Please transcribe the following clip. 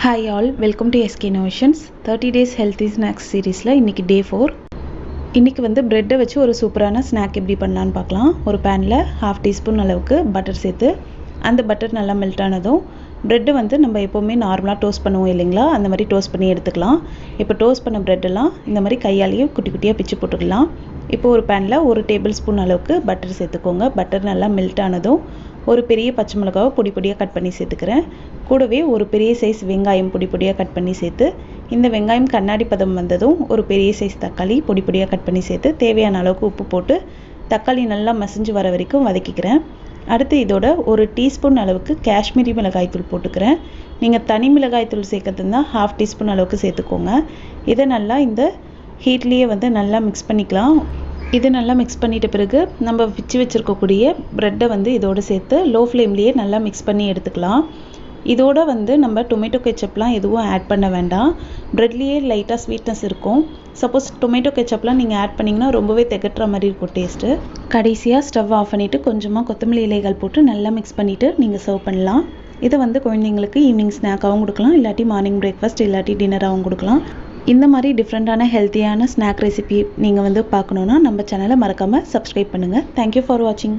Hi all, welcome to SK Innovations 30 days healthy snacks series இன்னைக்கு day 4. இன்னைக்கு வந்து பிரெட்டை வச்சு ஒரு சூப்பரான ஸ்நாக் எப்படி பண்ணலான்னு பார்க்கலாம். ஒரு பேனில் 1/2 டீஸ்பூன் அளவுக்கு பட்டர் சேர்த்து அந்த பட்டர் நல்லா மெல்ட் ஆனதும் பிரெட்டை வந்து நம்ம எப்போவுமே நார்மலாக டோஸ்ட் பண்ணுவோம் இல்லைங்களா, அந்த மாதிரி டோஸ்ட் பண்ணி எடுத்துக்கலாம். இப்போ டோஸ்ட் பண்ண பிரெட்டெல்லாம் இந்த மாதிரி கையாலேயே குட்டி குட்டியாக பிச்சு போட்டுக்கலாம். இப்போ ஒரு பேனில் 1 டேபிள் ஸ்பூன் அளவுக்கு பட்டர் சேர்த்துக்கோங்க. பட்டர் நல்லா மெல்ட் ஆனதும் ஒரு பெரிய பச்சை மிளகாவை பொடி பொடியாக கட் பண்ணி சேர்த்துக்கிறேன். கூடவே ஒரு பெரிய சைஸ் வெங்காயம் பொடி பொடியாக கட் பண்ணி சேர்த்து, இந்த வெங்காயம் கண்ணாடி பதம் வந்ததும் ஒரு பெரிய சைஸ் தக்காளி பொடி பொடியாக கட் பண்ணி சேர்த்து தேவையான அளவுக்கு உப்பு போட்டு தக்காளி நல்லா மசிஞ்சு வர வரைக்கும் வதக்கிக்கிறேன். அடுத்து இதோட 1 டீஸ்பூன் அளவுக்கு காஷ்மீரி மிளகாய்த்தூள் போட்டுக்கிறேன். நீங்கள் தனி மிளகாய்த்தூள் சேர்க்கறதுனா 1/2 டீஸ்பூன் அளவுக்கு சேர்த்துக்கோங்க. இதை நல்லா இந்த ஹீட்லேயே வந்து நல்லா மிக்ஸ் பண்ணிக்கலாம். இது நல்லா மிக்ஸ் பண்ணிட்ட பிறகு நம்ம பிச்சு வச்சுருக்கக்கூடிய ப்ரெட்டை வந்து இதோடு சேர்த்து லோ ஃப்ளேம்லேயே நல்லா மிக்ஸ் பண்ணி எடுத்துக்கலாம். இதோட வந்து நம்ம டொமேட்டோ கெச்சப்லாம் எதுவும் ஆட் பண்ண வேண்டாம். ப்ரெட்லேயே லைட்டாக ஸ்வீட்னஸ் இருக்கும். சப்போஸ் டொமேட்டோ கெச்சப்லாம் நீங்கள் ஆட் பண்ணிங்கன்னா ரொம்பவே திகட்டுற மாதிரி இருக்கும் டேஸ்ட்டு. கடைசியாக ஸ்டவ் ஆஃப் பண்ணிவிட்டு கொஞ்சமாக கொத்தமல்லி இலைகள் போட்டு நல்லா மிக்ஸ் பண்ணிவிட்டு நீங்கள் சர்வ் பண்ணலாம். இதை வந்து குழந்தைங்களுக்கு ஈவினிங் ஸ்நாக்காகவும் கொடுக்கலாம், இல்லாட்டி மார்னிங் பிரேக்ஃபாஸ்ட் இல்லாட்டி டின்னராகவும் கொடுக்கலாம். இந்த மாதிரி டிஃப்ரெண்ட்டான ஹெல்த்தியான ஸ்நாக் ரெசிபி நீங்கள் வந்து பார்க்கணுன்னா நம்ம சேனலை மறக்காமல் சப்ஸ்கிரைப் பண்ணுங்கள். தேங்க்யூ ஃபார் வாட்சிங்.